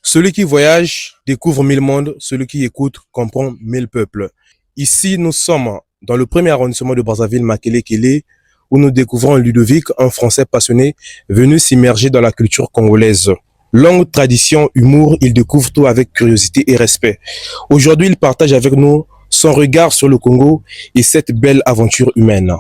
Celui qui voyage découvre mille mondes, celui qui écoute comprend mille peuples. Ici, nous sommes dans le premier arrondissement de Brazzaville, Makele-Kele, où nous découvrons Ludovic, un Français passionné, venu s'immerger dans la culture congolaise. Longue tradition, humour, il découvre tout avec curiosité et respect. Aujourd'hui, il partage avec nous son regard sur le Congo et cette belle aventure humaine.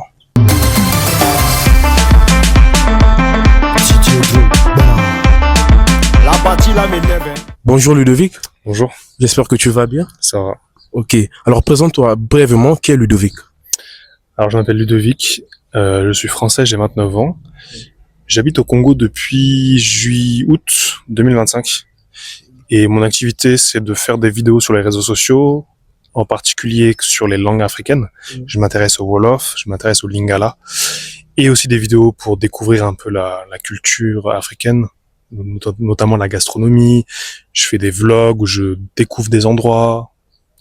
Bonjour Ludovic. Bonjour, J'espère que tu vas bien. ça va. Ok, alors présente-toi brièvement qui est Ludovic. Alors je m'appelle Ludovic, je suis français, j'ai 29 ans. J'habite au Congo depuis juillet-août 2025. Et mon activité, c'est de faire des vidéos sur les réseaux sociaux, en particulier sur les langues africaines. Je m'intéresse au Wolof, je m'intéresse au Lingala, et aussi des vidéos pour découvrir un peu la culture africaine, notamment la gastronomie. Je fais des vlogs où je découvre des endroits.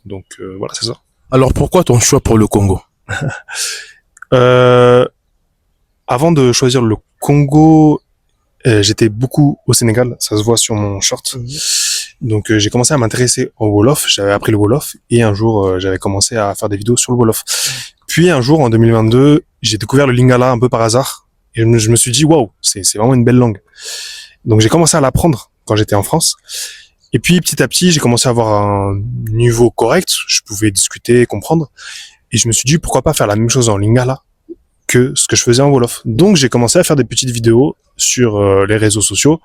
Donc voilà, c'est ça. Alors pourquoi ton choix pour le Congo? Avant de choisir le Congo, j'étais beaucoup au Sénégal, ça se voit sur mon short. Donc j'ai commencé à m'intéresser au Wolof, j'avais appris le Wolof et un jour j'avais commencé à faire des vidéos sur le Wolof. Puis un jour en 2022, j'ai découvert le Lingala un peu par hasard et je me suis dit waouh, c'est vraiment une belle langue. Donc j'ai commencé à l'apprendre quand j'étais en France. Et puis petit à petit, j'ai commencé à avoir un niveau correct, je pouvais discuter, comprendre. Et je me suis dit pourquoi pas faire la même chose en Lingala que ce que je faisais en Wolof. Donc j'ai commencé à faire des petites vidéos sur les réseaux sociaux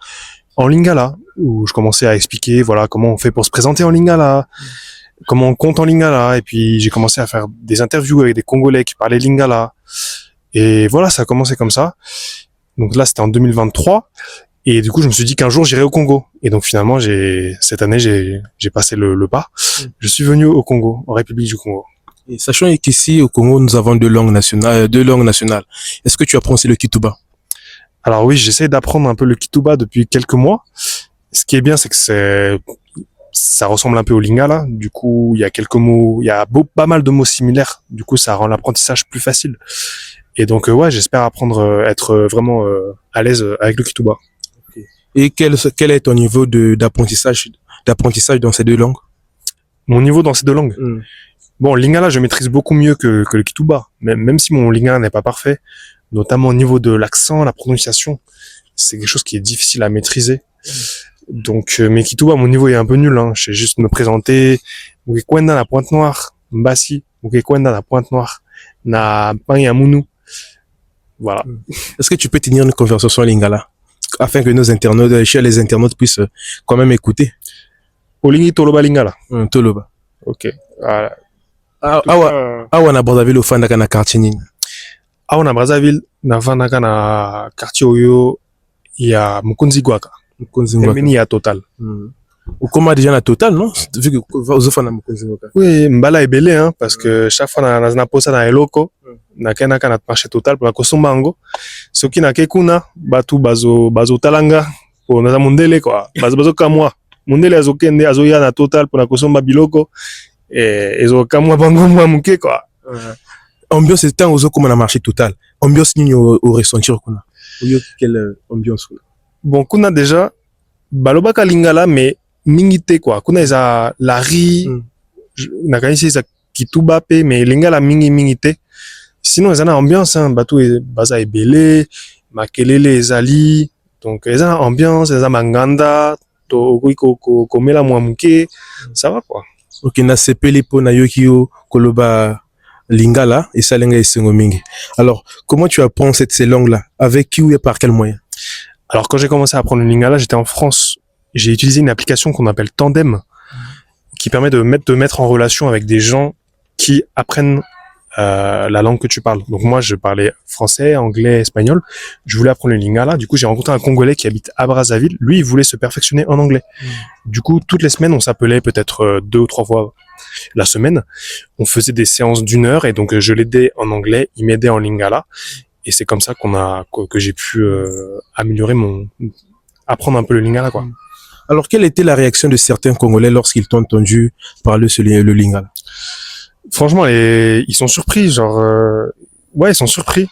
en Lingala, où je commençais à expliquer voilà comment on fait pour se présenter en Lingala, comment on compte en Lingala, et puis j'ai commencé à faire des interviews avec des Congolais qui parlaient Lingala. Et voilà, ça a commencé comme ça. Donc là, c'était en 2023. Et du coup, je me suis dit qu'un jour, j'irai au Congo. Et donc finalement, cette année, j'ai passé le pas. Je suis venu au Congo, en République du Congo. Et sachant qu'ici au Congo, nous avons deux langues nationales. Est-ce que tu apprends aussi le Kituba? Alors oui, j'essaie d'apprendre un peu le Kituba depuis quelques mois. Ce qui est bien, c'est que ça ressemble un peu au Lingala. Du coup, il y a quelques mots, il y a pas mal de mots similaires. Du coup, ça rend l'apprentissage plus facile. Et donc, ouais, j'espère apprendre, être vraiment à l'aise avec le Kituba. Et quel est ton niveau d'apprentissage dans ces deux langues? Mon niveau dans ces deux langues. Bon, Lingala, je maîtrise beaucoup mieux que le Kituba. Même si mon Lingala n'est pas parfait, notamment au niveau de l'accent, la prononciation, c'est quelque chose qui est difficile à maîtriser. Donc, mais Kituba, mon niveau est un peu nul, hein. Je sais juste me présenter. Mukekwenda na pointe noire. Mbasi. Mukekwenda na pointe noire. Na Panyamunu. Voilà. Est-ce que tu peux tenir une conversation en Lingala afin que nos internautes, chers les internautes, puissent quand même écouter? Olingi Toloba Lingala. Toloba. Ok. Voilà. Awa na Brazzaville ofandaka na quartier nini? Awa na Brazzaville, navandaka na quartier oyo ya Mukonzi Gwaka. Pembeni ya Total. Ukoma déjà na Total, non? Vu que ozofanda Mukonzi Gwaka. Oui, mbala ebele, hein, parce que chaque fois na posa na eloko, nakendaka na marché Total pour kosomba yango. Soki nake kuna, batu bazo talanga po naza mundele quoi. Bazo kamwa. Mundele azokende azoya na Total pour kosomba biloko. Ezokamwa bango mwa muke quoi. Ambiance est tant ozokoma na marché Total. Ambiance nini au ressentir kuna? Oyo quelle ambiance kuna? Bon, kuna déjà balobaka Lingala mais mingi te quoi. Kuna eza la ri nakanisi eza Kituba pe mais Lingala mingi te. Sinon eza na ambiance, hein, batu baza ebele, makelele ezali. Donc eza na ambiance, eza manganda, to komela mwa muke, ça va quoi. Ok, na sepeli po na yoki yo koloba Lingala et salenga esengo mingi. Alors, comment tu apprends ces langues-là? Avec qui ou par quel moyen? Alors, quand j'ai commencé à apprendre le Lingala, j'étais en France. J'ai utilisé une application qu'on appelle Tandem, qui permet de mettre en relation avec des gens qui apprennent la langue que tu parles. Donc moi, je parlais français, anglais, espagnol. Je voulais apprendre le Lingala. Du coup, j'ai rencontré un Congolais qui habite à Brazzaville. Lui, il voulait se perfectionner en anglais. Du coup, toutes les semaines, on s'appelait peut-être 2 ou 3 fois la semaine. On faisait des séances d'1 heure et donc je l'aidais en anglais, il m'aidait en Lingala. Et c'est comme ça que j'ai pu améliorer apprendre un peu le Lingala, quoi. Alors, quelle était la réaction de certains Congolais lorsqu'ils t'ont entendu parler le Lingala? Franchement, ils sont surpris, genre, ouais, ils sont surpris.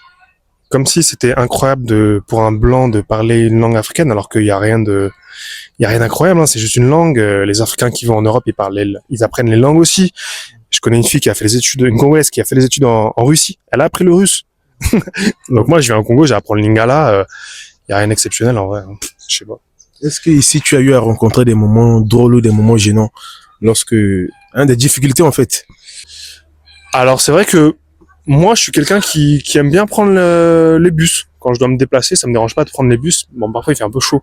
Comme si c'était incroyable pour un blanc de parler une langue africaine, alors qu'il y a rien Il y a rien d'incroyable, hein, c'est juste une langue. Les Africains qui vont en Europe, ils apprennent les langues aussi. Je connais une fille qui a fait les études, une Congolaise qui a fait les études en Russie. Elle a appris le russe. Donc moi, je viens au Congo, j'apprends le lingala. Il y a rien d'exceptionnel en vrai. Je sais pas. Est-ce que ici tu as eu à rencontrer des moments drôles ou des moments gênants lorsque, des difficultés en fait? Alors c'est vrai que moi, je suis quelqu'un qui aime bien prendre les bus. Quand je dois me déplacer, ça me dérange pas de prendre les bus. Bon, parfois il fait un peu chaud,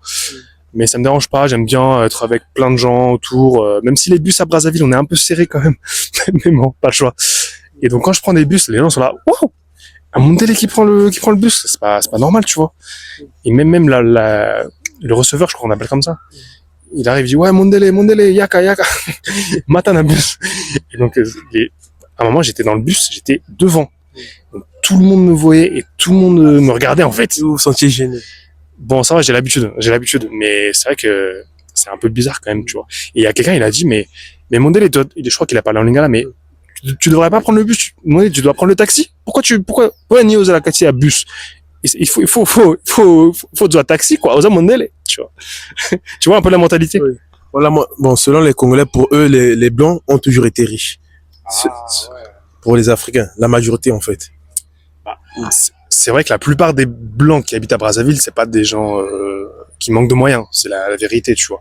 mais ça me dérange pas. J'aime bien être avec plein de gens autour. Même si les bus à Brazzaville, on est un peu serré quand même. Mais bon, pas le choix. Et donc quand je prends des bus, les gens sont là. Waouh, un Mondele qui prend le bus, c'est pas normal, tu vois. Et même le receveur, je crois qu'on appelle comme ça. Il arrive, il dit ouais, Mondele, yaka, Matana bus. Et donc à un moment, j'étais dans le bus, j'étais devant. Donc, tout le monde me voyait et tout le monde me regardait en fait. Vous vous sentiez gêné? Bon, ça va, j'ai l'habitude, mais c'est vrai que c'est un peu bizarre quand même, tu vois. Et il y a quelqu'un, il a dit, mais Mondele, je crois qu'il a parlé en lingala, mais tu devrais pas prendre le bus, Mondele, tu dois prendre le taxi. Pourquoi ni oser la taxi à bus? Il faut du taxi, quoi, oser Mondele, tu vois. Tu vois un peu la mentalité? Oui. Voilà, bon, selon les Congolais, pour eux, les Blancs ont toujours été riches. Ouais. Pour les Africains, la majorité en fait. C'est vrai que la plupart des Blancs qui habitent à Brazzaville, c'est pas des gens qui manquent de moyens. C'est la vérité, tu vois.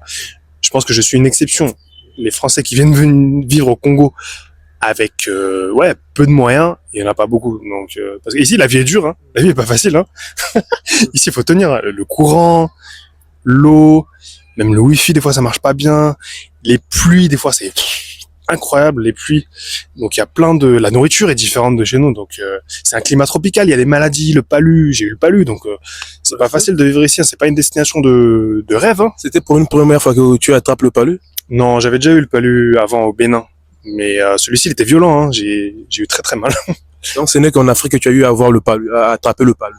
Je pense que je suis une exception. Les Français qui viennent vivre au Congo avec peu de moyens, il y en a pas beaucoup. Donc parce que ici la vie est dure, hein. La vie est pas facile, hein. Ici il faut tenir, hein. Le courant, l'eau, même le wifi des fois ça marche pas bien. Les pluies des fois c'est incroyable, les pluies. Donc il y a la nourriture est différente de chez nous, donc c'est un climat tropical, il y a des maladies, le palu, j'ai eu le palu, donc c'est pas facile de vivre ici, hein. C'est pas une destination de rêve, hein. C'était pour une première fois que tu attrapes le palu? Non, j'avais déjà eu le palu avant au Bénin, mais celui-ci il était violent, hein. J'ai eu très très mal. Donc ce n'est qu'en Afrique que tu as eu à avoir le palu, à attraper le palu.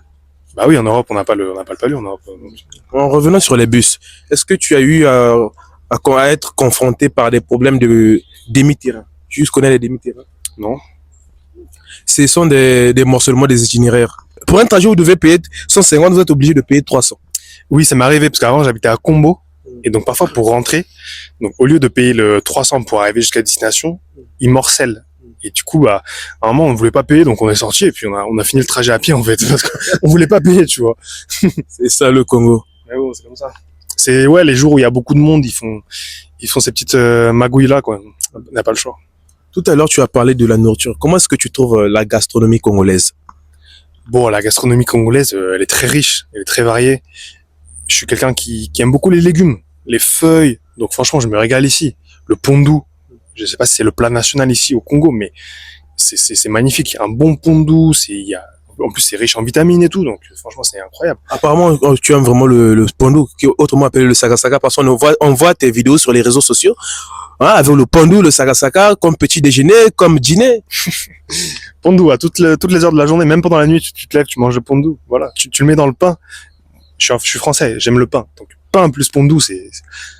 Bah oui, en Europe on n'a pas le palu en Europe. En revenant sur les bus, est-ce que tu as eu à être confronté par des problèmes de demi-terrain? Tu connais les demi-terrains? Non. Ce sont des morcellements des itinéraires. Pour un trajet, vous devez payer 150, vous êtes obligé de payer 300. Oui, ça m'est arrivé parce qu'avant j'habitais à Combo et donc parfois pour rentrer, donc au lieu de payer le 300 pour arriver jusqu'à la destination, ils morcellent. Et du coup, à un moment, on ne voulait pas payer, donc on est sorti et puis on a fini le trajet à pied en fait, parce qu'on voulait pas payer, tu vois. C'est ça le Congo. Mais bon, c'est comme ça. C'est les jours où il y a beaucoup de monde, ils font ces petites magouilles là, quoi. On n'a pas le choix. Tout à l'heure, tu as parlé de la nourriture. Comment est-ce que tu trouves la gastronomie congolaise? Bon, la gastronomie congolaise, elle est très riche, elle est très variée. Je suis quelqu'un qui aime beaucoup les légumes, les feuilles, donc franchement, je me régale ici. Le pondu, je sais pas si c'est le plat national ici au Congo, mais c'est magnifique. Un bon pondu, en plus c'est riche en vitamines et tout, donc franchement c'est incroyable. Apparemment, tu aimes vraiment le pondu, qui est autrement appelé le saga-saga, parce qu'on voit tes vidéos sur les réseaux sociaux, hein, avec le pondu, le saga-saga, comme petit déjeuner, comme dîner. Pondu à toutes les heures de la journée, même pendant la nuit, tu te lèves, tu manges le pondu. Voilà, tu le mets dans le pain. Je suis français, j'aime le pain, donc pain plus pondu,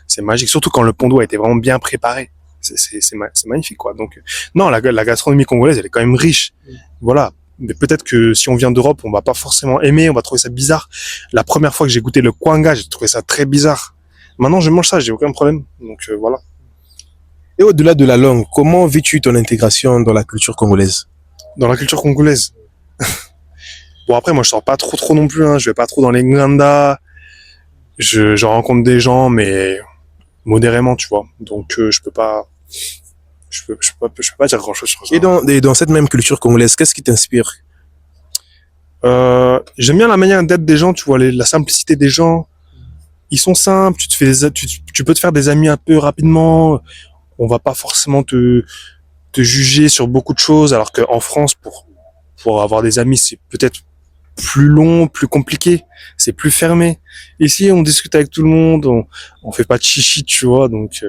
c'est magique. Surtout quand le pondu a été vraiment bien préparé. C'est magnifique, quoi. Donc non, la gastronomie congolaise, elle est quand même riche. Voilà. Mais peut-être que si on vient d'Europe, on va pas forcément aimer, on va trouver ça bizarre. La première fois que j'ai goûté le kwanga, j'ai trouvé ça très bizarre. Maintenant, je mange ça, j'ai aucun problème. Donc voilà. Et au-delà de la langue, comment vis-tu ton intégration dans la culture congolaise? Dans la culture congolaise. Bon, après, moi, je sors pas trop non plus, hein. Je vais pas trop dans les nganda. Je rencontre des gens, mais modérément, tu vois. Donc je peux pas dire grand chose sur ça. Et dans cette même culture congolaise, qu'est-ce qui t'inspire? J'aime bien la manière d'être des gens, tu vois, la simplicité des gens. Ils sont simples, tu peux te faire des amis un peu rapidement. On va pas forcément te juger sur beaucoup de choses, alors qu'en France, pour avoir des amis, c'est peut-être plus long, plus compliqué, c'est plus fermé. Ici, on discute avec tout le monde, on fait pas de chichi, tu vois, donc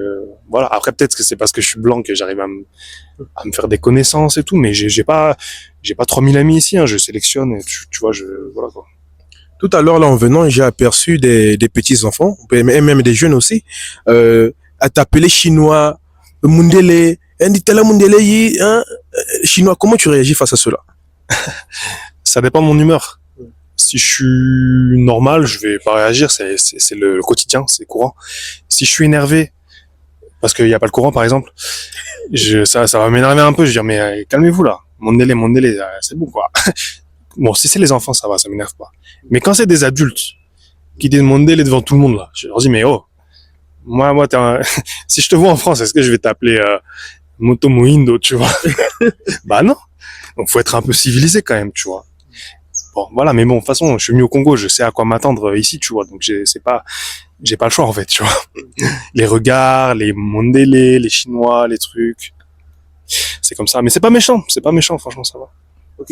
voilà. Après, peut-être que c'est parce que je suis blanc que j'arrive à me faire des connaissances et tout, mais j'ai pas 3000 amis ici, hein, je sélectionne, et tu vois, voilà quoi. Tout à l'heure, là, en venant, j'ai aperçu des petits-enfants, et même des jeunes aussi, à t'appeler chinois, Mundele, Nditala Mundele, hein, chinois. Comment tu réagis face à cela? Ça dépend de mon humeur. Si je suis normal, je vais pas réagir, c'est le quotidien, c'est courant. Si je suis énervé, parce qu'il n'y a pas le courant, par exemple, ça va m'énerver un peu, je vais dire, mais calmez-vous là, mon délai, c'est bon quoi. Bon, si c'est les enfants, ça va, ça m'énerve pas. Mais quand c'est des adultes qui disent mon délai devant tout le monde là, je leur dis, mais oh, moi, si je te vois en France, est-ce que je vais t'appeler Moto Mohindo, tu vois? Bah non. Donc faut être un peu civilisé quand même, tu vois. Bon, voilà, mais bon, de toute façon, je suis venu au Congo, je sais à quoi m'attendre ici, tu vois. Donc j'ai pas le choix en fait, tu vois. Les regards, les mondélés, les Chinois, les trucs, c'est comme ça. Mais c'est pas méchant, franchement, ça va. Ok,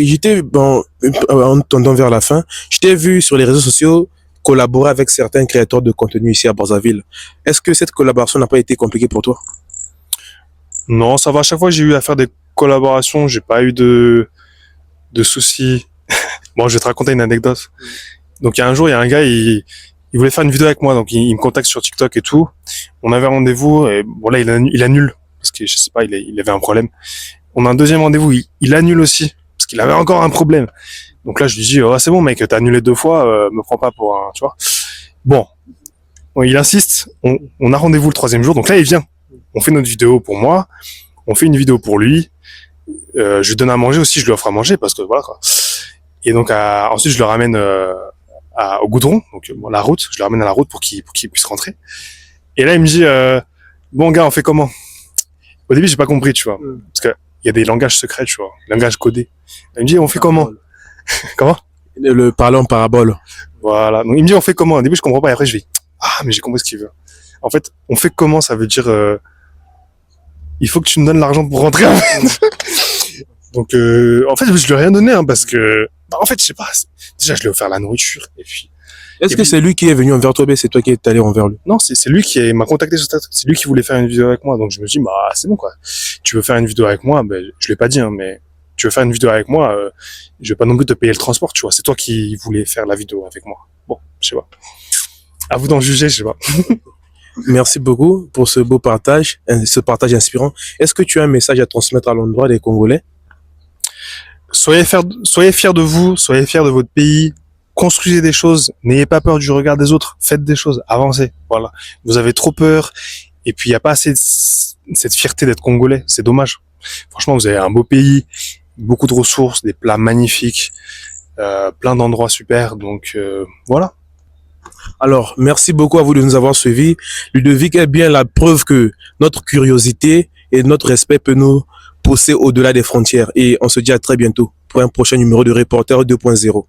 en tendant vers la fin, je t'ai vu sur les réseaux sociaux collaborer avec certains créateurs de contenu ici à Brazzaville. Est-ce que cette collaboration n'a pas été compliquée pour toi? Non, ça va. À chaque fois que j'ai eu à faire des collaborations, j'ai pas eu de soucis. Bon, je vais te raconter une anecdote. Donc, il y a un jour, il y a un gars, il voulait faire une vidéo avec moi, donc il me contacte sur TikTok et tout. On avait rendez-vous, et bon là, il annule, parce que je sais pas, il avait un problème. On a un deuxième rendez-vous, il annule aussi, parce qu'il avait encore un problème. Donc là, je lui dis, oh, c'est bon, mec, t'as annulé 2 fois, me prends pas pour un, tu vois. Bon, il insiste, on a rendez-vous le 3e jour, donc là, il vient. On fait notre vidéo pour moi, on fait une vidéo pour lui, je lui donne à manger aussi, je lui offre à manger, parce que voilà, quoi. Et donc, ensuite, je le ramène au goudron, donc la route, je le ramène à la route pour qu'il puisse rentrer. Et là, il me dit, bon gars, on fait comment? Au début, j'ai pas compris, tu vois, parce que il y a des langages secrets, tu vois, langages codés. Il me dit, on fait comment? Comment? Le parler en parabole. Voilà. Donc il me dit, on fait comment? Au début, je comprends pas, et après, je dis, ah, mais j'ai compris ce qu'il veut. En fait, on fait comment? Ça veut dire, il faut que tu me donnes l'argent pour rentrer. En fait. Donc, en fait, je lui ai rien donné, hein, parce que, bah, en fait, je sais pas. Déjà, je lui ai offert la nourriture, et puis. Est-ce que c'est lui qui est venu envers toi, mais c'est toi qui es allé envers lui? Non, c'est lui qui m'a contacté sur TikTok. C'est lui qui voulait faire une vidéo avec moi. Donc je me dis, bah c'est bon quoi. Tu veux faire une vidéo avec moi, ben je l'ai pas dit, hein, mais tu veux faire une vidéo avec moi, je vais pas non plus te payer le transport, tu vois. C'est toi qui voulais faire la vidéo avec moi. Bon, je sais pas. À vous d'en juger, je sais pas. Merci beaucoup pour ce beau partage, ce partage inspirant. Est-ce que tu as un message à transmettre à l'endroit des Congolais? Soyez fiers de vous, soyez fiers de votre pays. Construisez des choses, n'ayez pas peur du regard des autres, faites des choses, avancez. Voilà. Vous avez trop peur, et puis il n'y a pas assez cette fierté d'être congolais, c'est dommage. Franchement, vous avez un beau pays, beaucoup de ressources, des plats magnifiques, plein d'endroits super, donc voilà. Alors, merci beaucoup à vous de nous avoir suivis. Ludovic est bien la preuve que notre curiosité et notre respect peut nous pousser au-delà des frontières. Et on se dit à très bientôt pour un prochain numéro de Reporter 2.0.